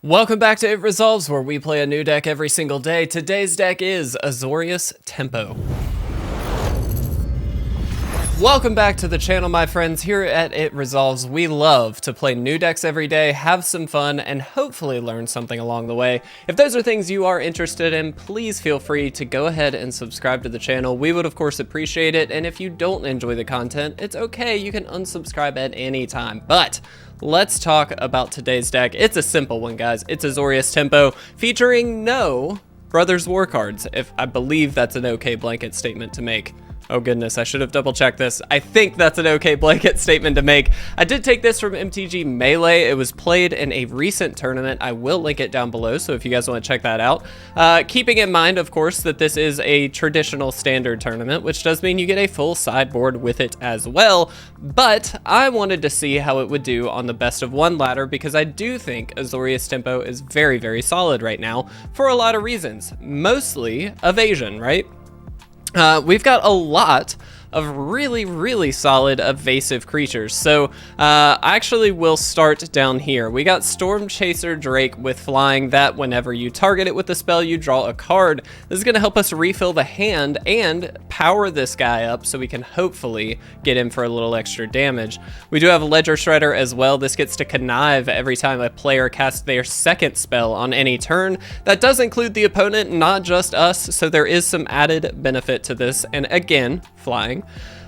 Welcome back to It Resolves, where we play a new deck every single day. Today's deck is Azorius Tempo. Welcome back to the channel, my friends. Here at It Resolves, we love to play new decks every day, have some fun, and hopefully learn something along the way. If those are things you are interested in, please feel free to go ahead and subscribe to the channel. We would, of course, appreciate it, and if you don't enjoy the content, it's okay. You can unsubscribe at any time, but let's talk about today's deck. It's a simple one, guys. It's Azorius Tempo, featuring no Brothers War cards. If I believe that's an okay blanket statement to make. Oh goodness, I should have double checked this. I think that's an okay blanket statement to make. I did take this from MTG Melee. It was played in a recent tournament. I will link it down below, so if you guys want to check that out. Keeping in mind, of course, that this is a traditional standard tournament, which does mean you get a full sideboard with it as well. But I wanted to see how it would do on the best of one ladder, because I do think Azorius Tempo is very, very solid right now for a lot of reasons. Mostly evasion, right? We've got a lot of really solid evasive creatures. So I actually will start down here. We got Storm Chaser Drake with flying, that whenever you target it with the spell, you draw a card. This is going to help us refill the hand and power this guy up so we can hopefully get him for a little extra damage. We do have Ledger Shredder as well. This gets to connive every time a player casts their second spell on any turn. That does include the opponent, not just us, so there is some added benefit to this. And again, flying.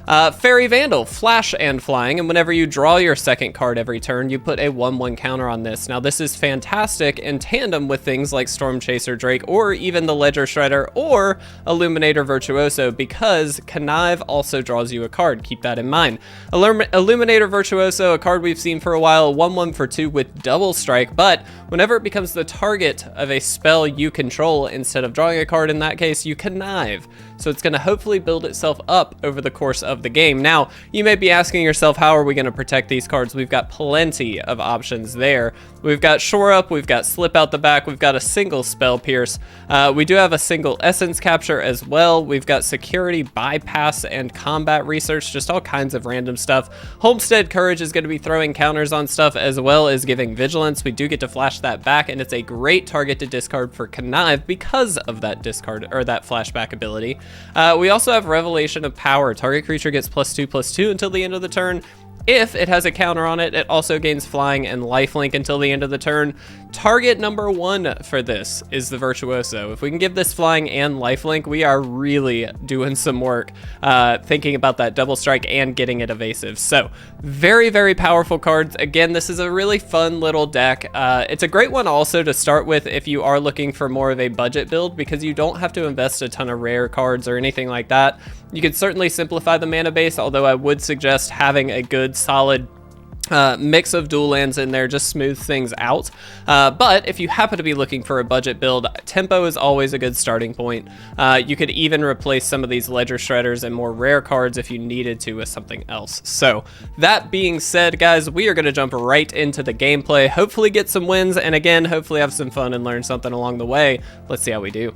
Fairy Vandal, flash and flying, and whenever you draw your second card every turn, you put a 1/1 counter on this. Now this is fantastic in tandem with things like Storm Chaser Drake, or even the Ledger Shredder, or Illuminator Virtuoso, because Connive also draws you a card. Keep that in mind. Illuminator Virtuoso, a card we've seen for a while, 1/1 for 2 with double strike, but whenever it becomes the target of a spell you control, instead of drawing a card in that case, you connive. So it's going to hopefully build itself up over the course of the game. Now, you may be asking yourself, how are we going to protect these cards? We've got plenty of options there. We've got Shore Up, we've got Slip Out the Back, we've got a single Spell Pierce. We do have a single Essence Capture as well. We've got Security Bypass and Combat Research, just all kinds of random stuff. Homestead Courage is going to be throwing counters on stuff, as well as giving Vigilance. We do get to flash that back, and it's a great target to discard for Connive because of that discard, or that flashback ability. We also have Revelation of Power. Target creature gets +2/+2 until the end of the turn. If it has a counter on it, it also gains flying and lifelink until the end of the turn. Target number 1 for this is the Virtuoso. If we can give this flying and lifelink, we are really doing some work thinking about that double strike and getting it evasive. So very powerful cards. Again, this is a really fun little deck. It's a great one also to start with if you are looking for more of a budget build, because you don't have to invest a ton of rare cards or anything like that. You can certainly simplify the mana base, although I would suggest having a good solid mix of dual lands in there just smooths things out. But if you happen to be looking for a budget build, Tempo is always a good starting point. You could even replace some of these Ledger Shredders and more rare cards if you needed to with something else. So that being said, guys, we are going to jump right into the gameplay, hopefully get some wins, and again, hopefully have some fun and learn something along the way. Let's see how we do.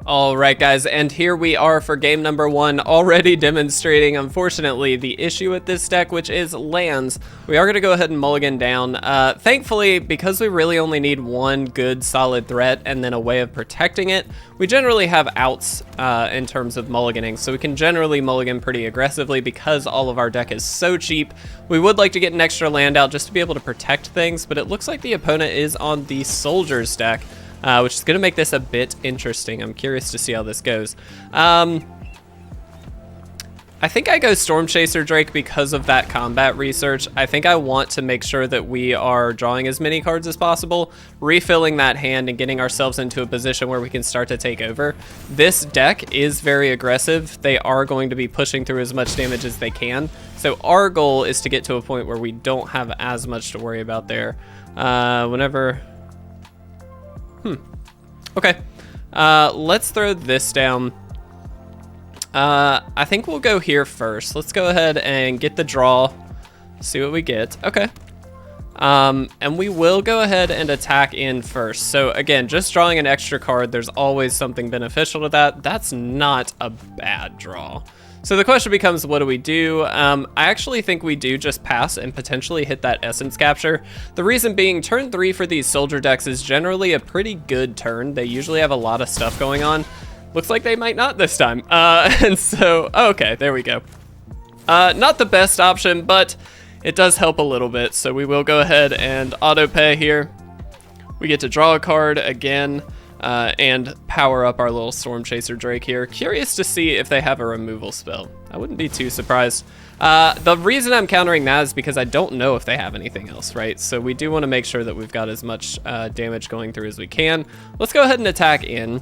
All right, guys, and here we are for game number 1, already demonstrating, unfortunately, the issue with this deck, which is lands. We are going to go ahead and mulligan down. Thankfully, because we really only need one good solid threat and then a way of protecting it, we generally have outs in terms of mulliganing, so we can generally mulligan pretty aggressively because all of our deck is so cheap. We would like to get an extra land out just to be able to protect things, but it looks like the opponent is on the Soldiers deck, which is going to make this a bit interesting. I'm curious to see how this goes. I think I go Storm Chaser Drake because of that combat research. I think I want to make sure that we are drawing as many cards as possible, refilling that hand, and getting ourselves into a position where we can start to take over. This deck is very aggressive. They are going to be pushing through as much damage as they can. So our goal is to get to a point where we don't have as much to worry about there. Okay, let's throw this down. I think we'll go here first. Let's go ahead and get the draw, see what we get. Okay. And we will go ahead and attack in first. So again, just drawing an extra card, there's always something beneficial to that. That's not a bad draw. So the question becomes, what do we do? I actually think we do just pass and potentially hit that essence capture. The reason being, turn 3 for these soldier decks is generally a pretty good turn. They usually have a lot of stuff going on. Looks like they might not this time. And so, okay, there we go. Not the best option, but it does help a little bit. So we will go ahead and auto pay here. We get to draw a card again. And power up our little Storm Chaser Drake here. Curious to see if they have a removal spell. I wouldn't be too surprised. The reason I'm countering that is because I don't know if they have anything else, right? So we do want to make sure that we've got as much damage going through as we can. Let's go ahead and attack in.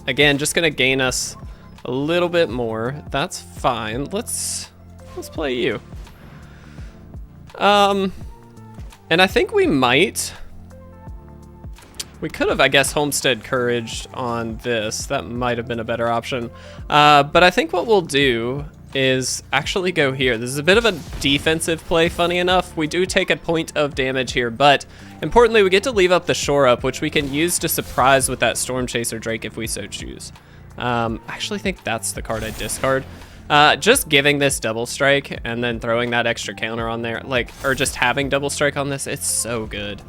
Again, just gonna gain us a little bit more. That's fine. Let's play you. And I think we might. We could have, I guess, Homestead Courage on this. That might have been a better option. But I think what we'll do is actually go here. This is a bit of a defensive play, funny enough. We do take a point of damage here, but importantly, we get to leave up the Shore Up, which we can use to surprise with that Storm Chaser Drake if we so choose. I actually think that's the card I discard. Just giving this double strike and then throwing that extra counter on there, or just having double strike on this, it's so good.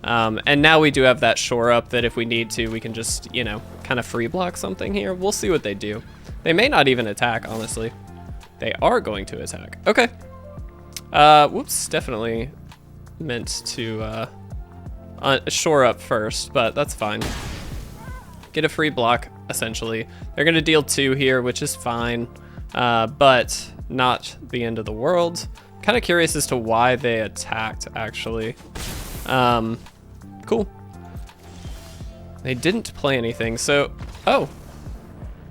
And now we do have that Shore Up that if we need to, we can just, you know, kind of free block something here. We'll see what they do. They may not even attack, honestly. They are going to attack. Okay. Whoops, definitely meant to Shore Up first, but that's fine. Get a free block, essentially. They're going to deal 2 here, which is fine, but not the end of the world. Kind of curious as to why they attacked, actually. Cool. They didn't play anything, so, oh.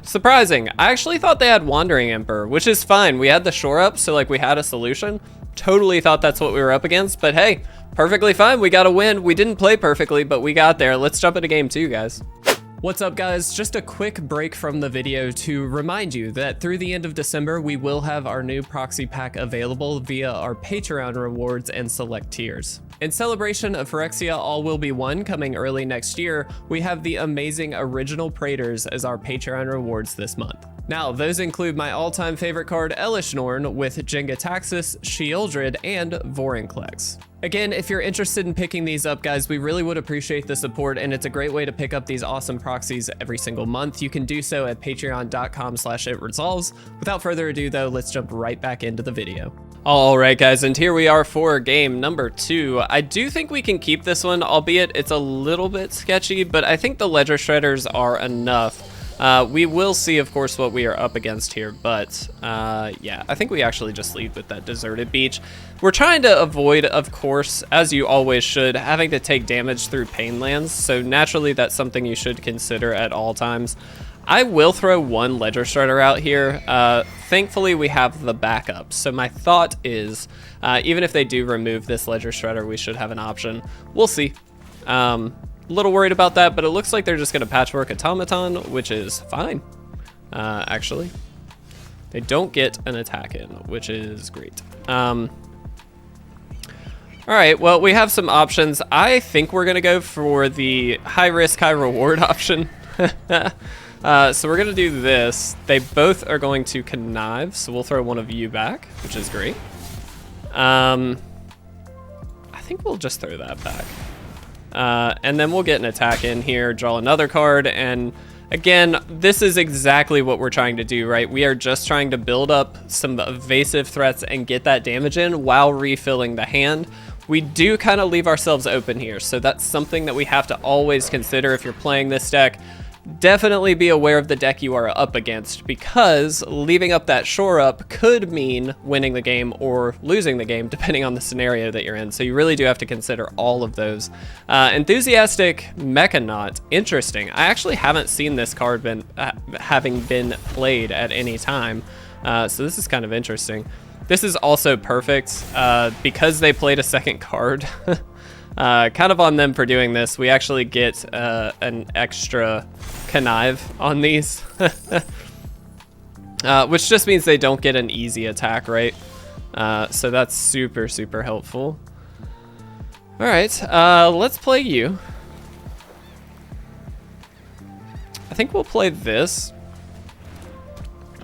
Surprising. I actually thought they had Wandering Emperor, which is fine. We had the Shore Up, so like we had a solution. Totally thought that's what we were up against, but hey, perfectly fine. We got a win. We didn't play perfectly, but we got there. Let's jump into game 2, guys. What's up, guys? Just a quick break from the video to remind you that through the end of December, we will have our new proxy pack available via our Patreon rewards and select tiers. In celebration of Phyrexia All Will Be One coming early next year, we have the amazing Original Praetors as our Patreon rewards this month. Now, those include my all-time favorite card, Elishnorn, with Jenga Taxis, Sheoldred, and Vorinclex. Again, if you're interested in picking these up, guys, we really would appreciate the support, and it's a great way to pick up these awesome proxies every single month. You can do so at patreon.com/itresolves. Without further ado, though, let's jump right back into the video. All right, guys, and here we are for game number 2. I do think we can keep this one, albeit it's a little bit sketchy, but I think the Ledger Shredders are enough. We will see, of course, what we are up against here, but yeah, I think we actually just lead with that Deserted Beach. We're trying to avoid, of course, as you always should, having to take damage through Pain Lands, so naturally that's something you should consider at all times. I will throw one Ledger Shredder out here. Thankfully, we have the backup, so my thought is, even if they do remove this Ledger Shredder, we should have an option. We'll see. A little worried about that, but it looks like they're just going to Patchwork Automaton, which is fine, actually. They don't get an attack in, which is great. All right, well, we have some options. I think we're going to go for the high risk, high reward option. So we're going to do this. They both are going to connive, so we'll throw one of you back, which is great. I think we'll just throw that back. And then we'll get an attack in here, draw another card, and again, this is exactly what we're trying to do, right? We are just trying to build up some evasive threats and get that damage in while refilling the hand. We do kind of leave ourselves open here, so that's something that we have to always consider if you're playing this deck. Definitely be aware of the deck you are up against, because leaving up that Shore Up could mean winning the game or losing the game, depending on the scenario that you're in. So you really do have to consider all of those. Enthusiastic Mechanaut, interesting. I actually haven't seen this card having been played at any time, so this is kind of interesting. This is also perfect because they played a second card. Kind of on them for doing this. We actually get an extra connive on these, which just means they don't get an easy attack, right? So that's super, super helpful. All right, let's play you. I think we'll play this.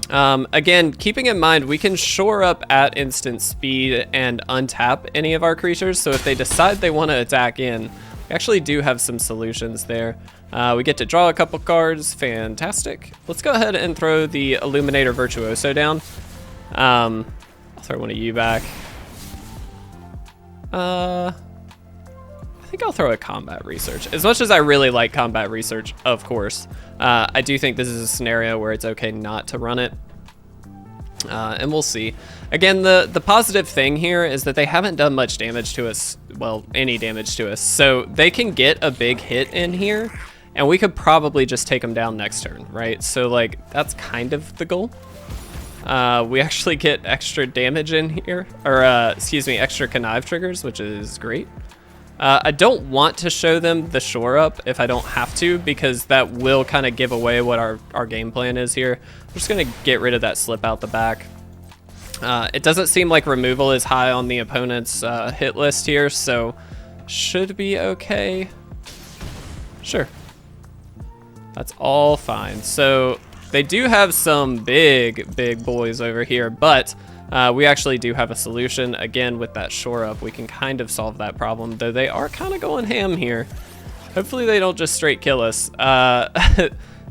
Again, keeping in mind, we can shore up at instant speed and untap any of our creatures. So if they decide they want to attack in, we actually do have some solutions there. We get to draw a couple cards. Fantastic. Let's go ahead and throw the Illuminator Virtuoso down. I'll throw one of you back. I think I'll throw a Combat Research. As much as I really like Combat Research, of course, I do think this is a scenario where it's okay not to run it. And we'll see. Again, the positive thing here is that they haven't done much damage to us, well, any damage to us. So they can get a big hit in here, and we could probably just take them down next turn, right? So like, that's kind of the goal. We actually get extra damage in here, or excuse me, extra connive triggers, which is great. I don't want to show them the shore up if I don't have to, because that will kind of give away what our game plan is here. I'm just gonna get rid of that slip out the back. It doesn't seem like removal is high on the opponent's hit list here, so should be okay. Sure. That's all fine. So they do have some big boys over here, but we actually do have a solution. Again, with that shore up, we can kind of solve that problem, though they are kind of going ham here. Hopefully they don't just straight kill us.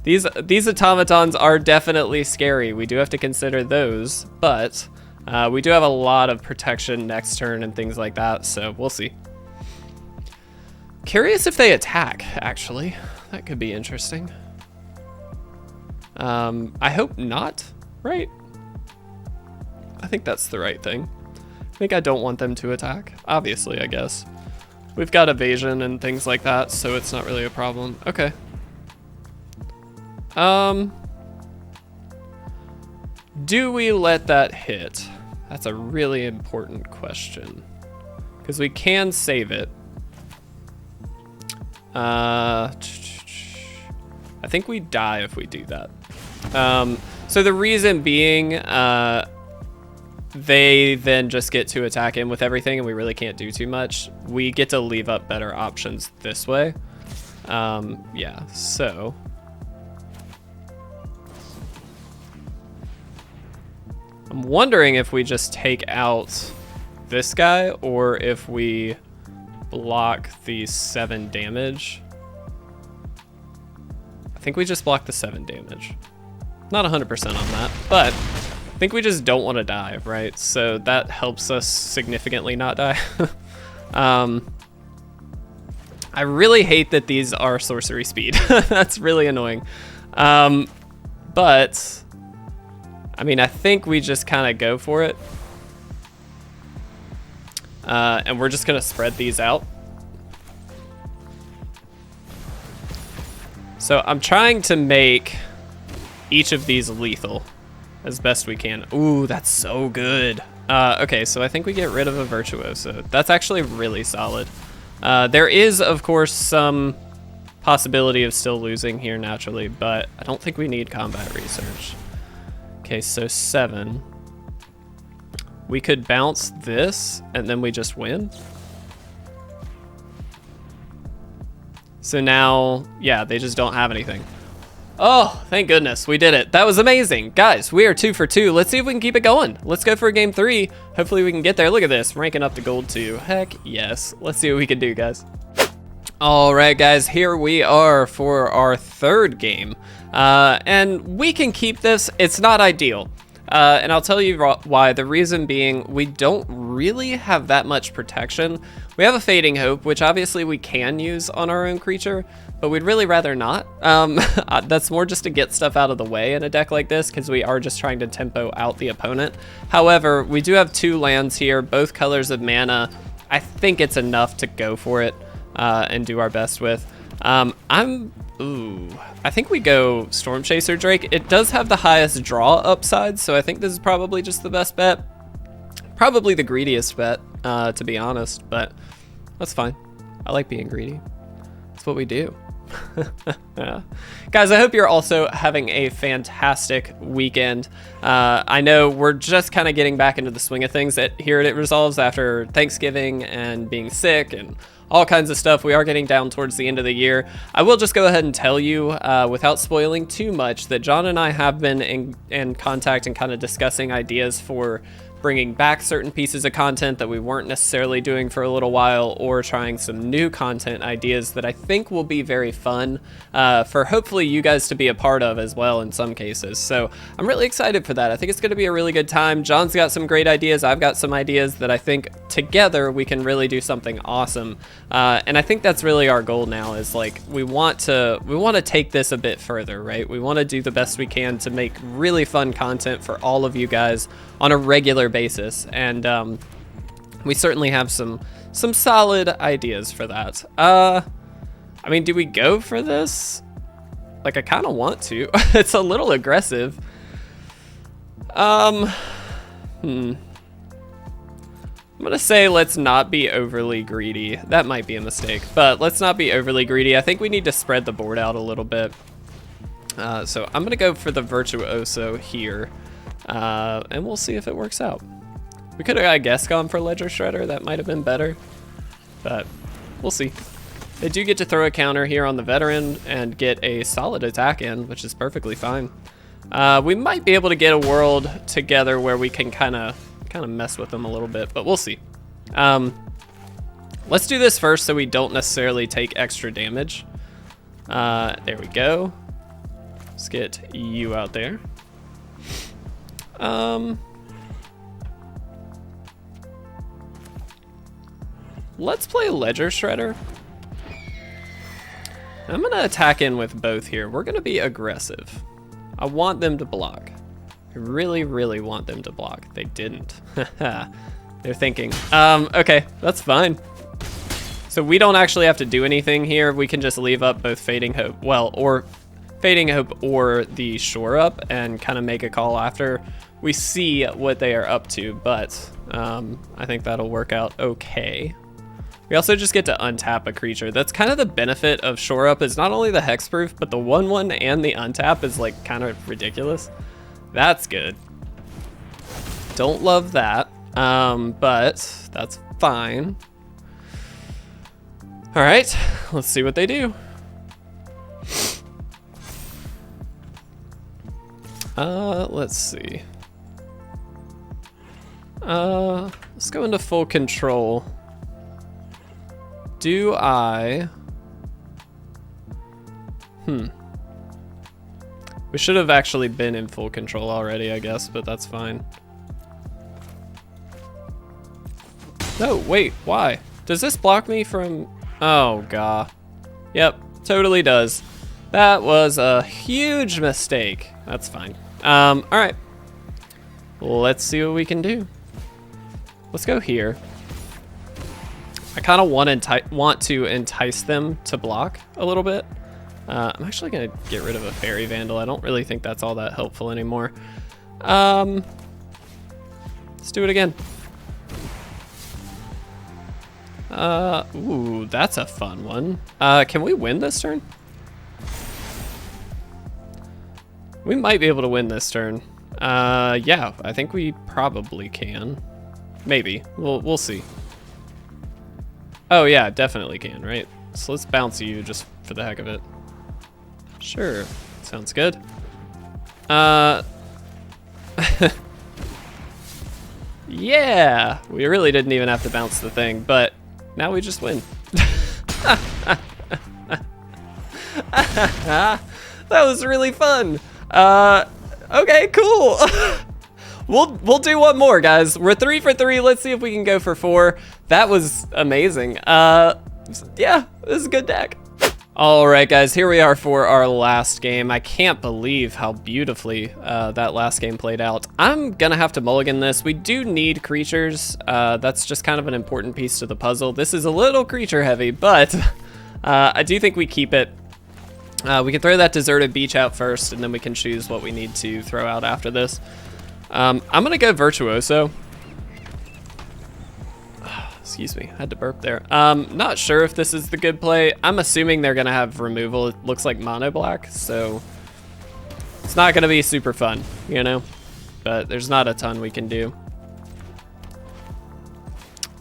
These automatons are definitely scary. We do have to consider those, but we do have a lot of protection next turn and things like that, so we'll see. Curious if they attack, actually. That could be interesting. I hope not, right? I think that's the right thing. I think I don't want them to attack, obviously, I guess. We've got evasion and things like that, so it's not really a problem. Okay. Do we let that hit? That's a really important question, because we can save it. I think we die if we do that. So the reason being, they then just get to attack in with everything and we really can't do too much. We get to leave up better options this way. Yeah, so. I'm wondering if we just take out this guy or if we block the 7 damage. I think we just block the 7 damage. Not 100% on that, but I think we just don't want to die, right? So that helps us significantly not die. I really hate that these are sorcery speed. That's really annoying. But I mean, I think we just kind of go for it. And we're just gonna spread these out. So I'm trying to make each of these lethal as best we can. Ooh, that's so good. Okay, so I think we get rid of a Virtuoso. That's actually really solid. There is, of course, some possibility of still losing here naturally, but I don't think we need combat research. Okay, so 7. We could bounce this, and then we just win. So now, yeah, they just don't have anything. Oh, thank goodness, we did it. That was amazing. Guys, we are 2 for 2. Let's see if we can keep it going. Let's go for game 3. Hopefully we can get there. Look at this, ranking up to gold 2. Heck yes. Let's see what we can do, guys. All right, guys, here we are for our 3rd game. And we can keep this. It's not ideal. And I'll tell you why. The reason being, we don't really have that much protection. We have a Fading Hope, which obviously we can use on our own creature, but we'd really rather not. That's more just to get stuff out of the way in a deck like this, because we are just trying to tempo out the opponent. However, we do have 2 lands here, both colors of mana. I think it's enough to go for it and do our best with. I think we go Storm Chaser Drake. It does have the highest draw upside, so I think this is probably just the best bet. Probably the greediest bet, to be honest, but that's fine. I like being greedy. That's what we do. Yeah. Guys, I hope you're also having a fantastic weekend. I know we're just kind of getting back into the swing of things here at It Resolves after Thanksgiving and being sick and all kinds of stuff. We are getting down towards the end of the year. I will just go ahead and tell you, without spoiling too much, that John and I have been in contact and kind of discussing ideas for bringing back certain pieces of content that we weren't necessarily doing for a little while, or trying some new content ideas that I think will be very fun for hopefully you guys to be a part of as well in some cases. So I'm really excited for that. I think it's going to be a really good time. John's got some great ideas. I've got some ideas that I think together we can really do something awesome. And I think that's really our goal now, is like we want to take this a bit further, right? We want to do the best we can to make really fun content for all of you guys on a regular basis, and we certainly have some solid ideas for that. I mean, do we go for this? Like, I kind of want to. It's a little aggressive. I'm gonna say let's not be overly greedy. That might be a mistake, but let's not be overly greedy. I think we need to spread the board out a little bit. So I'm gonna go for the Virtuoso here. And we'll see if it works out. We could have, I guess, gone for Ledger Shredder. That might have been better, but we'll see. They do get to throw a counter here on the veteran and get a solid attack in, which is perfectly fine. We might be able to get a world together where we can kind of mess with them a little bit, but we'll see. Let's do this first so we don't necessarily take extra damage. There we go. Let's get you out there. Let's play Ledger Shredder. I'm gonna attack in with both here. We're gonna be aggressive. I want them to block. I really, really want them to block. They didn't. They're thinking. Okay, that's fine. So we don't actually have to do anything here. We can just leave up both Fading Hope, or Fading Hope or the Shore Up, and kind of make a call after we see what they are up to, but I think that'll work out okay. We also just get to untap a creature. That's kind of the benefit of Shore Up, is not only the hexproof, but the 1/1 and the untap is like kind of ridiculous. That's good. Don't love that, but that's fine. All right, let's see what they do. Let's see. Let's go into full control. Do I... We should have actually been in full control already, I guess, but that's fine. No, wait, why? Does this block me from... Oh, god. Yep, totally does. That was a huge mistake. That's fine. All right. Let's see what we can do. Let's go here. I kind of want to entice them to block a little bit. I'm actually gonna get rid of a Fairy Vandal. I don't really think that's all that helpful anymore. Let's do it again. Ooh, that's a fun one. Can we win this turn? We might be able to win this turn. Yeah, I think we probably can. Maybe. We'll see. Oh yeah, definitely can, right? So let's bounce you just for the heck of it. Sure, sounds good. Yeah, we really didn't even have to bounce the thing, but now we just win. That was really fun. Okay, cool. We'll do one more, guys. We're 3 for 3. Let's see if we can go for 4. That was amazing. Yeah, this is a good deck. All right, guys, here we are for our last game. I can't believe how beautifully that last game played out. I'm gonna have to mulligan this. We do need creatures. That's just kind of an important piece to the puzzle. This is a little creature heavy, but I do think we keep it. We can throw that deserted beach out first, and then we can choose what we need to throw out after this. I'm gonna go Virtuoso. Excuse me, I had to burp there. Not sure if this is the good play. I'm assuming they're gonna have removal. It looks like mono black, so it's not gonna be super fun, you know? But there's not a ton we can do.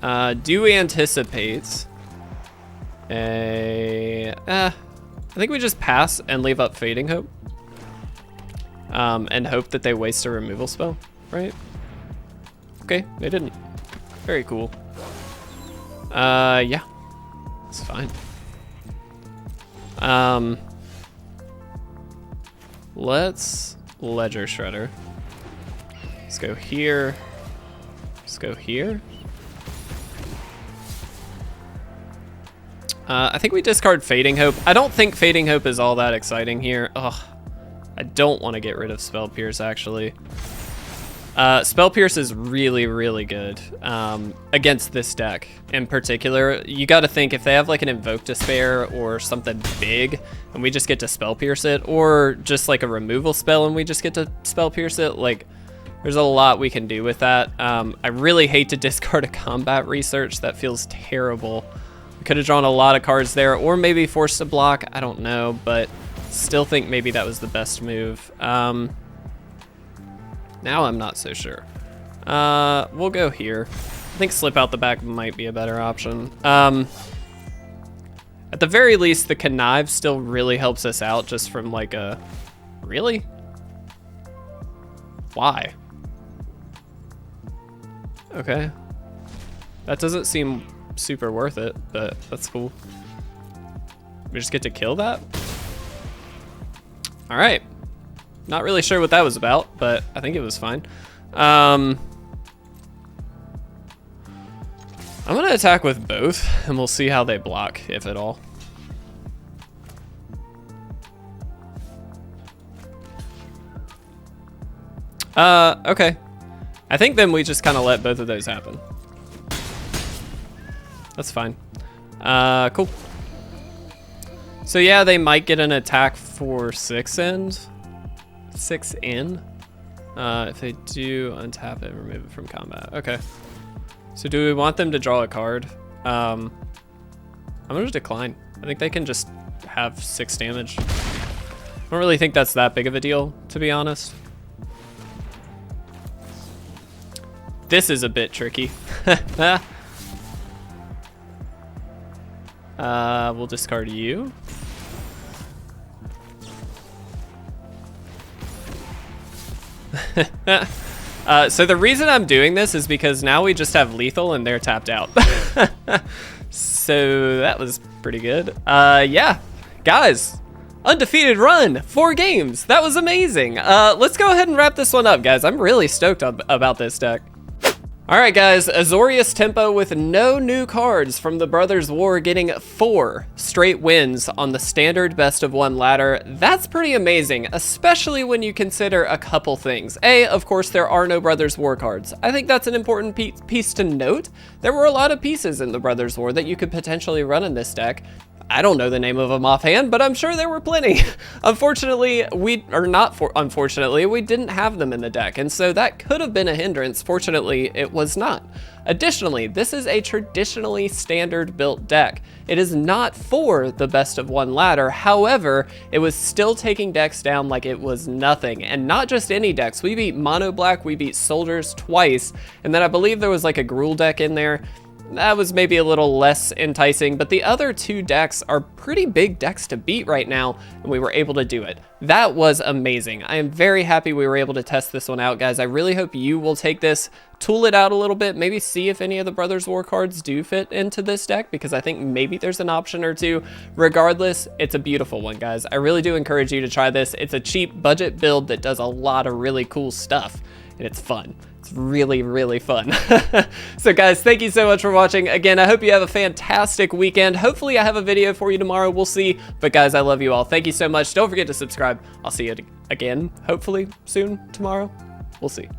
Do we anticipate I think we just pass and leave up Fading Hope. And hope that they waste a removal spell, right? Okay, they didn't. Very cool. Yeah, it's fine. Let's Ledger Shredder. Let's go here. Let's go here. I think we discard Fading Hope. I don't think Fading Hope is all that exciting here. Ugh, I don't want to get rid of Spell Pierce, actually. Spell Pierce is really, really good against this deck in particular. You got to think if they have like an Invoke Despair or something big and we just get to Spell Pierce it, or just like a removal spell and we just get to Spell Pierce it, like there's a lot we can do with that. I really hate to discard a Combat Research. That feels terrible. We could have drawn a lot of cards there, or maybe forced to block. I don't know, but still think maybe that was the best move. Now I'm not so sure. We'll go here. I think Slip Out the Back might be a better option. At the very least, the Connive still really helps us out just from like a... Really? Why? Okay. That doesn't seem super worth it, but that's cool. We just get to kill that? All right. Not really sure what that was about, but I think it was fine. I'm gonna attack with both, and we'll see how they block, if at all. Okay. I think then we just kind of let both of those happen. That's fine. Cool. So yeah, they might get an attack for 6 in. 6 in. If they do, untap it, remove it from combat. Okay. So do we want them to draw a card? I'm gonna decline. I think they can just have 6 damage. I don't really think that's that big of a deal, to be honest. This is a bit tricky. We'll discard you. So the reason I'm doing this is because now we just have lethal and they're tapped out. So that was pretty good. Yeah, guys, undefeated run, 4 games. That was amazing. Let's go ahead and wrap this one up, guys. I'm really stoked about this deck. All right, guys, Azorius Tempo with no new cards from the Brothers War, getting 4 straight wins on the standard best of 1 ladder. That's pretty amazing, especially when you consider a couple things. A, of course, there are no Brothers War cards. I think that's an important piece to note. There were a lot of pieces in the Brothers War that you could potentially run in this deck. I don't know the name of them offhand, but I'm sure there were plenty. Unfortunately, we didn't have them in the deck, and so that could have been a hindrance. Fortunately, it was not. Additionally, this is a traditionally standard built deck. It is not for the best of 1 ladder. However, it was still taking decks down like it was nothing, and not just any decks. We beat Mono Black, we beat Soldiers twice, and then I believe there was like a Gruul deck in there. That was maybe a little less enticing, but the other 2 decks are pretty big decks to beat right now, and we were able to do it. That was amazing. I am very happy we were able to test this one out, guys. I really hope you will take this, tool it out a little bit, maybe see if any of the Brothers War cards do fit into this deck, because I think maybe there's an option or 2. Regardless, it's a beautiful one, guys. I really do encourage you to try this. It's a cheap budget build that does a lot of really cool stuff, and it's fun. It's really, really fun. So guys, thank you so much for watching. Again, I hope you have a fantastic weekend. Hopefully I have a video for you tomorrow. We'll see. But guys, I love you all. Thank you so much. Don't forget to subscribe. I'll see you again, hopefully soon tomorrow. We'll see.